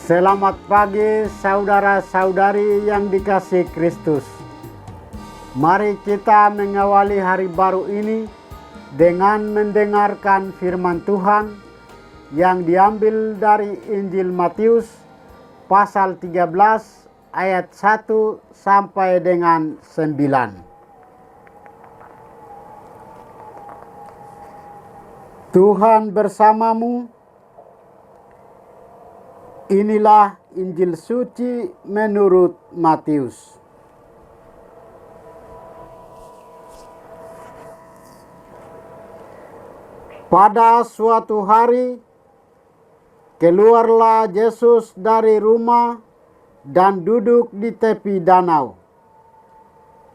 Selamat pagi saudara-saudari yang dikasihi Kristus. Mari kita mengawali hari baru ini dengan mendengarkan firman Tuhan yang diambil dari Injil Matius pasal 13 ayat 1 sampai dengan 9. Tuhan bersamamu. Inilah Injil suci menurut Matius. Pada suatu hari, keluarlah Yesus dari rumah dan duduk di tepi danau.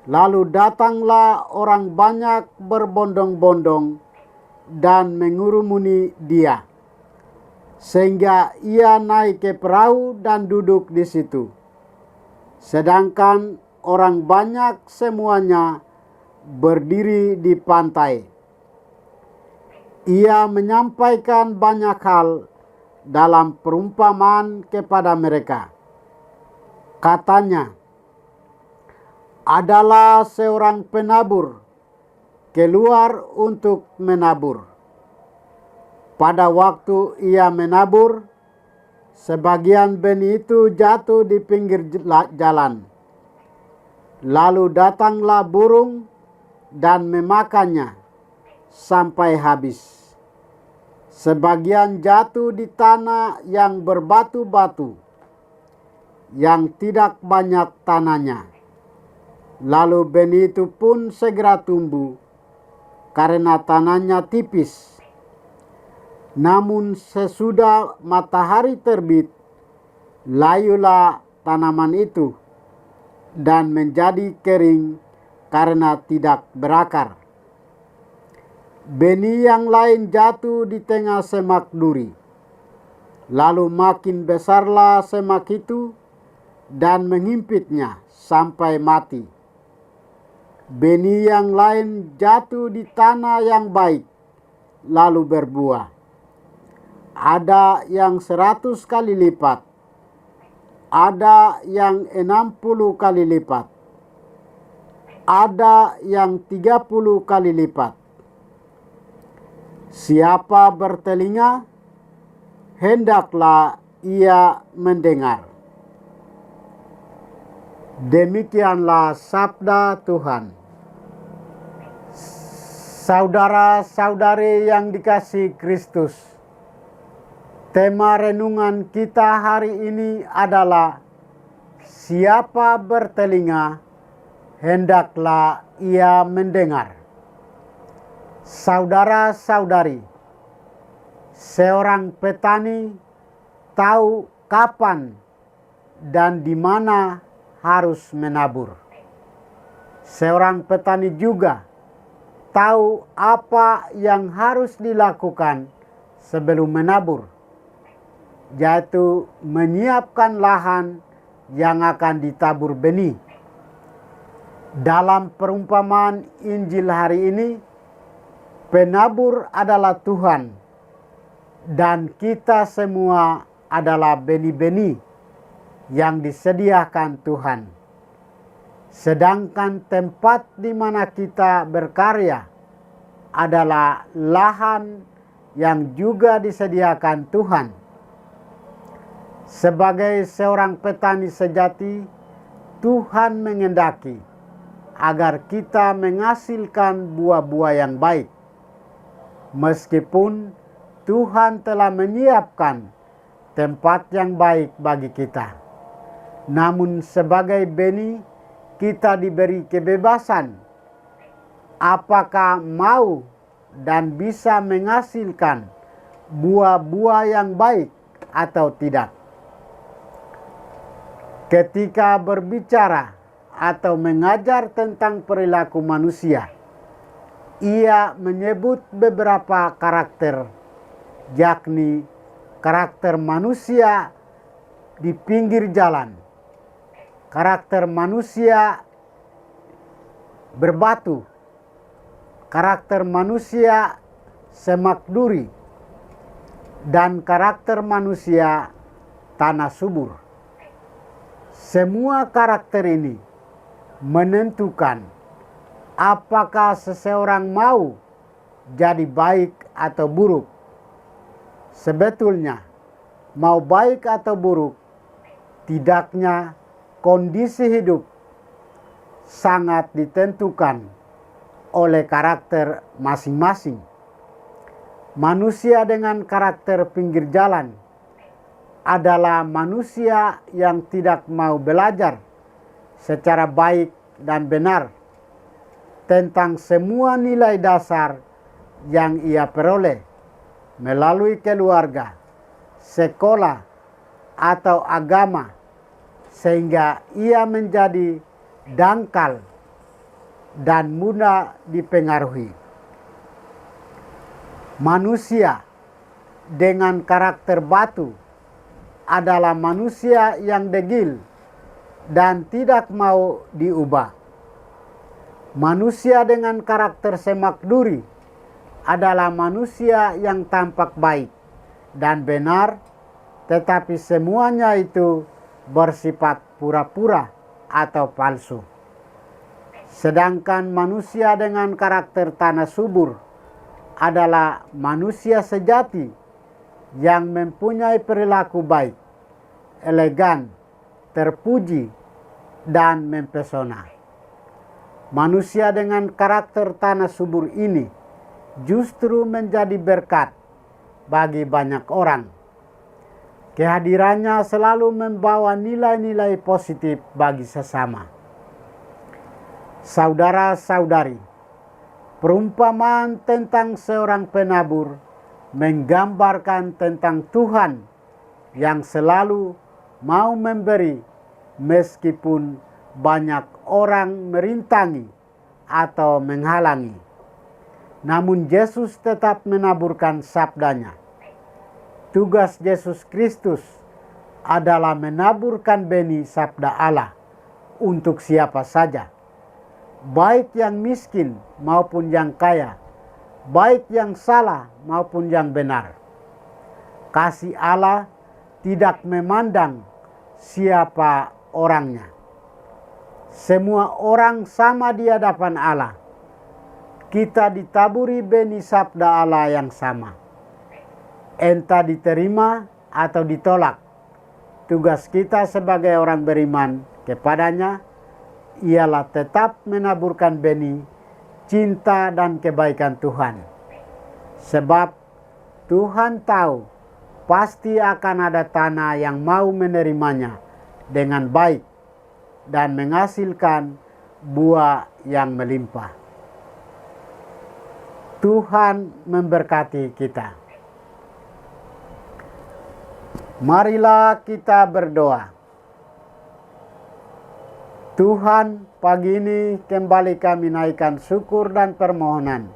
Lalu datanglah orang banyak berbondong-bondong dan mengurumuni dia, sehingga ia naik ke perahu dan duduk di situ. Sedangkan orang banyak semuanya berdiri di pantai. Ia menyampaikan banyak hal dalam perumpamaan kepada mereka. Katanya, adalah seorang penabur keluar untuk menabur. Pada waktu ia menabur, sebagian benih itu jatuh di pinggir jalan. Lalu datanglah burung dan memakannya sampai habis. Sebagian jatuh di tanah yang berbatu-batu, yang tidak banyak tanahnya. Lalu benih itu pun segera tumbuh, karena tanahnya tipis. Namun sesudah matahari terbit, layulah tanaman itu dan menjadi kering karena tidak berakar. Benih yang lain jatuh di tengah semak duri. Lalu makin besarlah semak itu dan menghimpitnya sampai mati. Benih yang lain jatuh di tanah yang baik, lalu berbuah. Ada yang 100 kali lipat, ada yang 60 kali lipat, ada yang 30 kali lipat. Siapa bertelinga, hendaklah ia mendengar. Demikianlah sabda Tuhan. Saudara-saudari yang dikasihi Kristus, tema renungan kita hari ini adalah siapa bertelinga, hendaklah ia mendengar. Saudara-saudari, seorang petani tahu kapan dan di mana harus menabur. Seorang petani juga tahu apa yang harus dilakukan sebelum menabur, yaitu menyiapkan lahan yang akan ditabur benih. Dalam perumpamaan Injil hari ini, penabur adalah Tuhan dan kita semua adalah benih-benih yang disediakan Tuhan. Sedangkan tempat di mana kita berkarya adalah lahan yang juga disediakan Tuhan. Sebagai seorang petani sejati, Tuhan mengendaki agar kita menghasilkan buah-buah yang baik. Meskipun Tuhan telah menyiapkan tempat yang baik bagi kita, namun sebagai benih kita diberi kebebasan apakah mau dan bisa menghasilkan buah-buah yang baik atau tidak. Ketika berbicara atau mengajar tentang perilaku manusia, ia menyebut beberapa karakter, yakni karakter manusia di pinggir jalan, karakter manusia berbatu, karakter manusia semak duri, dan karakter manusia tanah subur. Semua karakter ini menentukan apakah seseorang mau jadi baik atau buruk. Sebetulnya, mau baik atau buruk, tidaknya kondisi hidup sangat ditentukan oleh karakter masing-masing. Manusia dengan karakter pinggir jalan adalah manusia yang tidak mau belajar secara baik dan benar tentang semua nilai dasar yang ia peroleh melalui keluarga, sekolah, atau agama, sehingga ia menjadi dangkal dan mudah dipengaruhi. Manusia dengan karakter batu adalah manusia yang degil dan tidak mau diubah. Manusia dengan karakter semak duri adalah manusia yang tampak baik dan benar, tetapi semuanya itu bersifat pura-pura atau palsu. Sedangkan manusia dengan karakter tanah subur adalah manusia sejati yang mempunyai perilaku baik, elegan, terpuji, dan mempesona. Manusia dengan karakter tanah subur ini justru menjadi berkat bagi banyak orang. Kehadirannya selalu membawa nilai-nilai positif bagi sesama. Saudara-saudari, perumpamaan tentang seorang penabur menggambarkan tentang Tuhan yang selalu mau memberi meskipun banyak orang merintangi atau menghalangi. Namun Yesus tetap menaburkan sabdanya. Tugas Yesus Kristus adalah menaburkan benih sabda Allah untuk siapa saja, baik yang miskin maupun yang kaya, baik yang salah maupun yang benar. Kasih Allah tidak memandang siapa orangnya. Semua orang sama di hadapan Allah. Kita ditaburi benih sabda Allah yang sama. Entah diterima atau ditolak, tugas kita sebagai orang beriman kepadanya ialah tetap menaburkan benih cinta dan kebaikan Tuhan. Sebab Tuhan tahu pasti akan ada tanah yang mau menerimanya dengan baik dan menghasilkan buah yang melimpah. Tuhan memberkati kita. Marilah kita berdoa. Tuhan, pagi ini kembali kami naikkan syukur dan permohonan.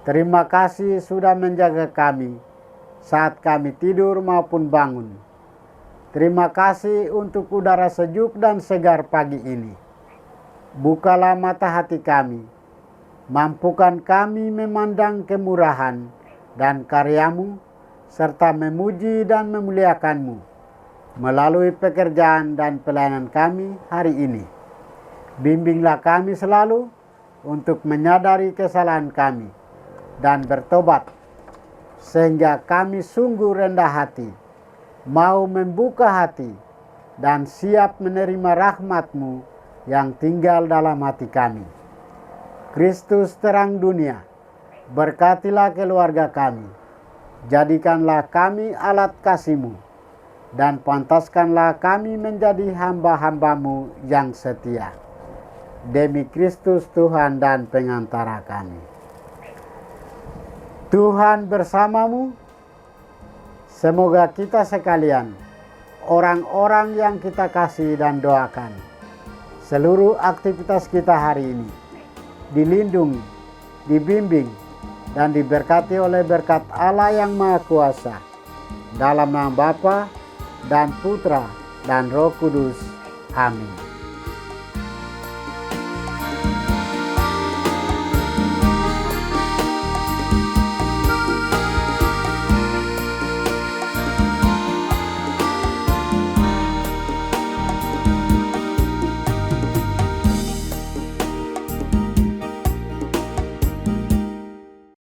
Terima kasih sudah menjaga kami saat kami tidur maupun bangun. Terima kasih untuk udara sejuk dan segar pagi ini. Bukalah mata hati kami. Mampukan kami memandang kemurahan dan karya-Mu serta memuji dan memuliakan-Mu melalui pekerjaan dan pelayanan kami hari ini. Bimbinglah kami selalu untuk menyadari kesalahan kami dan bertobat, sehingga kami sungguh rendah hati, mau membuka hati dan siap menerima rahmat-Mu yang tinggal dalam hati kami. Kristus terang dunia, berkatilah keluarga kami, jadikanlah kami alat kasih-Mu, dan pantaskanlah kami menjadi hamba-hamba-Mu yang setia. Demi Kristus Tuhan dan pengantara kami. Tuhan bersamamu. Semoga kita sekalian, orang-orang yang kita kasih dan doakan, seluruh aktivitas kita hari ini dilindungi, dibimbing, dan diberkati oleh berkat Allah yang Maha Kuasa. Dalam nama Bapa dan Putra dan Roh Kudus. Amin.